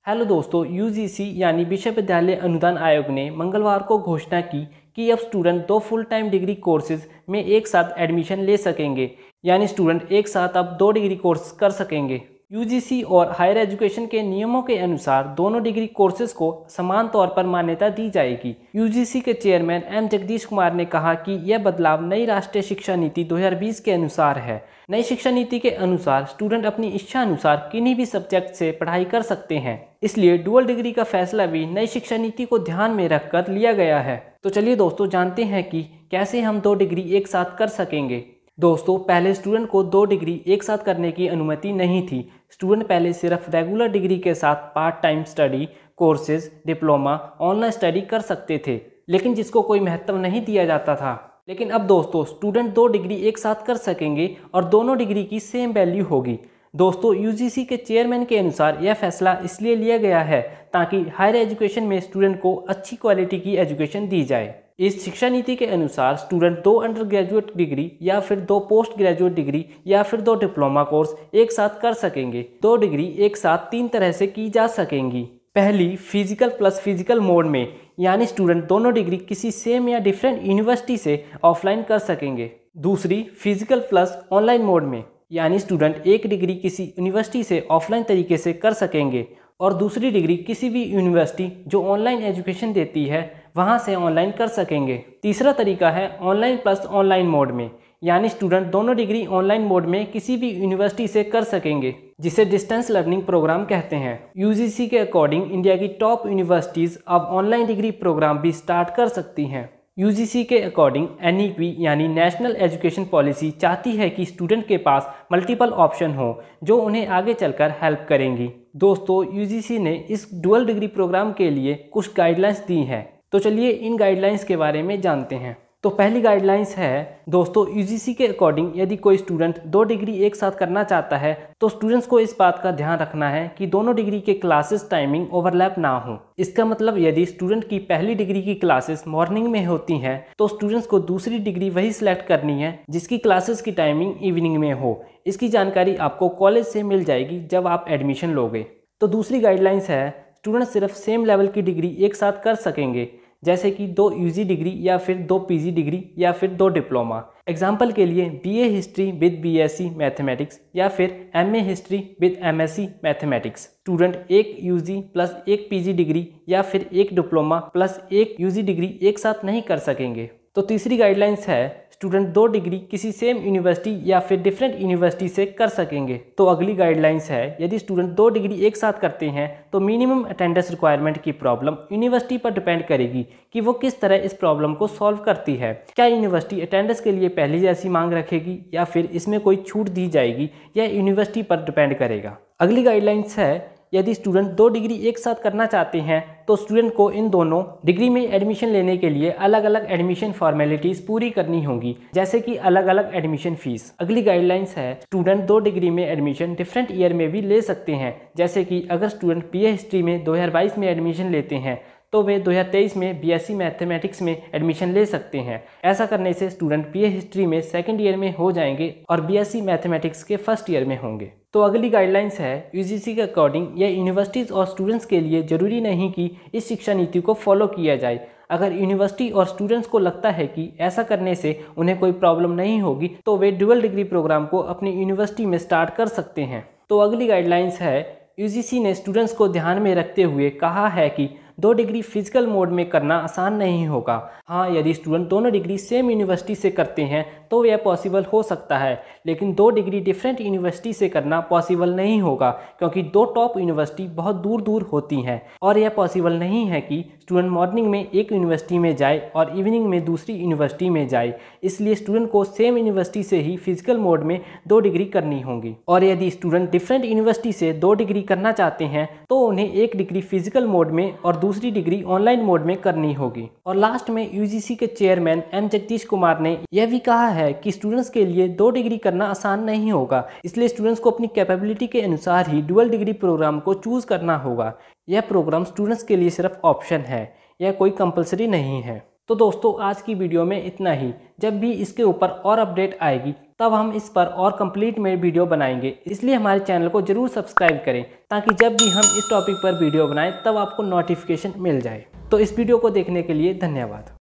Hello दोस्तों, UGC यानी विश्वविद्यालय अनुदान आयोग ने मंगलवार को घोषणा की कि अब student 2 full time degree courses में एक साथ एडमिशन ले सकेंगे। यानी स्टूडेंट एक साथ अब 2 डिग्री कोर्स कर सकेंगे। यूजीसी और हायर एजुकेशन के नियमों के अनुसार दोनों डिग्री कोर्सेज को समान तौर पर मान्यता दी जाएगी। यूजीसी के चेयरमैन एम जगदीश कुमार ने कहा कि यह बदलाव नई राष्ट्रीय शिक्षा नीति 2020 के अनुसार है। नई शिक्षा नीति के अनुसार स्टूडेंट अपनी इच्छा अनुसार किन्हीं भी सब्जेक्ट से पढ़ाई कर सकते हैं। इसलिए डुअल डिग्री का फैसला भी नई शिक्षा नीति को ध्यान में रखकर लिया गया है। तो चलिए दोस्तों, जानते हैं कि कैसे हम 2 डिग्री एक साथ कर सकेंगे। दोस्तों, पहले स्टूडेंट को 2 डिग्री एक साथ करने की अनुमति नहीं थी। स्टूडेंट पहले सिर्फ रेगुलर डिग्री के साथ part time study, courses, diploma, online study कर सकते थे, लेकिन जिसको कोई महत्व नहीं दिया जाता था। लेकिन अब दोस्तों, स्टूडेंट 2 डिग्री एक साथ कर सकेंगे और दोनों डिग्री की सेम वैल्यू होगी। दोस्तों, यूजीसी के चेयरमैन के अनुसार यह फैसला इसलिए लिया गया है ताकि हायर एजुकेशन में स्टूडेंट को अच्छी क्वालिटी की एजुकेशन दी जाए। इस शिक्षा नीति के अनुसार स्टूडेंट 2 अंडर ग्रेजुएट डिग्री या फिर 2 पोस्ट ग्रेजुएट डिग्री या फिर 2 डिप्लोमा कोर्स एक साथ कर सकेंगे। 2 डिग्री एक साथ 3 तरह से की जा सकेंगी। पहली, फिजिकल प्लस फिजिकल मोड में, यानी स्टूडेंट दोनों डिग्री किसी सेम या डिफरेंट यूनिवर्सिटी से ऑफलाइन कर सकेंगे। दूसरी, फिजिकल प्लस ऑनलाइन मोड में, यानी स्टूडेंट एक डिग्री किसी यूनिवर्सिटी से ऑफलाइन तरीके से कर सकेंगे और दूसरी डिग्री किसी भी यूनिवर्सिटी जो ऑनलाइन एजुकेशन देती है वहां से ऑनलाइन कर सकेंगे। तीसरा तरीका है ऑनलाइन प्लस ऑनलाइन मोड में, यानी स्टूडेंट दोनों डिग्री ऑनलाइन मोड में किसी भी यूनिवर्सिटी से कर सकेंगे, जिसे डिस्टेंस लर्निंग प्रोग्राम कहते हैं। यूजीसी के अकॉर्डिंग इंडिया की टॉप यूनिवर्सिटीज़ अब ऑनलाइन डिग्री प्रोग्राम भी स्टार्ट कर सकती हैं। यूजीसी के अकॉर्डिंग एनईपी यानी नेशनल एजुकेशन पॉलिसी चाहती है कि स्टूडेंट के पास मल्टीपल ऑप्शन हो जो उन्हें आगे चलकर हेल्प करेंगी। दोस्तों, यूजीसी ने इस डुअल डिग्री प्रोग्राम के लिए कुछ गाइडलाइंस दी हैं, तो चलिए इन गाइडलाइंस के बारे में जानते हैं। तो पहली गाइडलाइंस है दोस्तों, यूजीसी के अकॉर्डिंग यदि कोई स्टूडेंट 2 डिग्री एक साथ करना चाहता है तो स्टूडेंट्स को इस बात का ध्यान रखना है कि दोनों डिग्री के क्लासेस टाइमिंग ओवरलैप ना हो। इसका मतलब यदि स्टूडेंट की पहली डिग्री की क्लासेस मॉर्निंग में होती हैं तो स्टूडेंट्स को दूसरी डिग्री वही सिलेक्ट करनी है जिसकी क्लासेस की टाइमिंग इवनिंग में हो। इसकी जानकारी आपको कॉलेज से मिल जाएगी जब आप एडमिशन लोगे। तो दूसरी गाइडलाइंस है स्टूडेंट सिर्फ सेम लेवल की डिग्री एक साथ कर सकेंगे, जैसे कि 2 यूजी डिग्री या फिर 2 पीजी डिग्री या फिर 2 डिप्लोमा। एग्जाम्पल के लिए BA history with BSc mathematics या फिर MA history with MSc mathematics. Student 1 UG plus 1 PG degree या फिर 1 डिप्लोमा प्लस 1 यूजी डिग्री एक साथ नहीं कर सकेंगे। तो तीसरी गाइडलाइंस है स्टूडेंट 2 डिग्री किसी सेम यूनिवर्सिटी या फिर डिफरेंट यूनिवर्सिटी से कर सकेंगे। तो अगली गाइडलाइंस है यदि स्टूडेंट 2 डिग्री एक साथ करते हैं तो मिनिमम अटेंडेंस रिक्वायरमेंट की प्रॉब्लम यूनिवर्सिटी पर डिपेंड करेगी कि वो किस तरह इस प्रॉब्लम को सॉल्व करती है। क्या यूनिवर्सिटी अटेंडेंस के लिए पहले जैसी मांग रखेगी या फिर इसमें कोई छूट दी जाएगी, यह यूनिवर्सिटी पर डिपेंड करेगा। अगली गाइडलाइंस है यदि स्टूडेंट 2 डिग्री एक साथ करना चाहते हैं तो स्टूडेंट को इन दोनों डिग्री में एडमिशन लेने के लिए अलग अलग एडमिशन फॉर्मेलिटीज पूरी करनी होगी, जैसे कि अलग अलग एडमिशन फीस। अगली गाइडलाइंस है स्टूडेंट 2 डिग्री में एडमिशन डिफरेंट ईयर में भी ले सकते हैं, जैसे कि अगर स्टूडेंट बीए हिस्ट्री में 2022 में एडमिशन लेते हैं तो वे 2023 में बीएससी मैथमेटिक्स में एडमिशन ले सकते हैं। ऐसा करने से स्टूडेंट बीए हिस्ट्री में 2nd ईयर में हो जाएंगे और बीएससी मैथमेटिक्स के 1st ईयर में होंगे। तो अगली गाइडलाइंस है यूजीसी के अकॉर्डिंग यह यूनिवर्सिटीज़ और स्टूडेंट्स के लिए ज़रूरी नहीं कि इस शिक्षा नीति को फॉलो किया जाए। अगर यूनिवर्सिटी और स्टूडेंट्स को लगता है कि ऐसा करने से उन्हें कोई प्रॉब्लम नहीं होगी तो वे डुअल डिग्री प्रोग्राम को अपनी यूनिवर्सिटी में स्टार्ट कर सकते हैं। तो अगली गाइडलाइंस है यूजीसी ने स्टूडेंट्स को ध्यान में रखते हुए कहा है कि 2 डिग्री फिजिकल मोड में करना आसान नहीं होगा। हाँ, यदि स्टूडेंट दोनों डिग्री सेम यूनिवर्सिटी से करते हैं तो यह पॉसिबल हो सकता है, लेकिन 2 डिग्री डिफरेंट यूनिवर्सिटी से करना पॉसिबल नहीं होगा क्योंकि 2 टॉप यूनिवर्सिटी बहुत दूर दूर होती हैं और यह पॉसिबल नहीं है कि स्टूडेंट मॉर्निंग में एक यूनिवर्सिटी में जाए और इवनिंग में दूसरी यूनिवर्सिटी में जाए। इसलिए स्टूडेंट को सेम यूनिवर्सिटी से ही फिजिकल मोड में 2 डिग्री करनी होगी। और यदि स्टूडेंट डिफरेंट यूनिवर्सिटी से 2 डिग्री करना चाहते हैं तो उन्हें 1 डिग्री फिजिकल मोड में और दूसरी डिग्री ऑनलाइन मोड में करनी होगी। और लास्ट में यूजीसी के चेयरमैन एम जगदीश कुमार ने यह भी कहा है कि स्टूडेंट्स के लिए 2 डिग्री करना आसान नहीं होगा, इसलिए स्टूडेंट्स को अपनी कैपेबिलिटी के अनुसार ही डुअल डिग्री प्रोग्राम को चूज करना होगा। यह प्रोग्राम स्टूडेंट्स के लिए सिर्फ ऑप्शन है, यह कोई कंपलसरी नहीं है। तो दोस्तों, आज की वीडियो में इतना ही। जब भी इसके ऊपर और अपडेट आएगी तब हम इस पर और कंप्लीट में वीडियो बनाएंगे। इसलिए हमारे चैनल को जरूर सब्सक्राइब करें ताकि जब भी हम इस टॉपिक पर वीडियो बनाएं तब आपको नोटिफिकेशन मिल जाए। तो इस वीडियो को देखने के लिए धन्यवाद।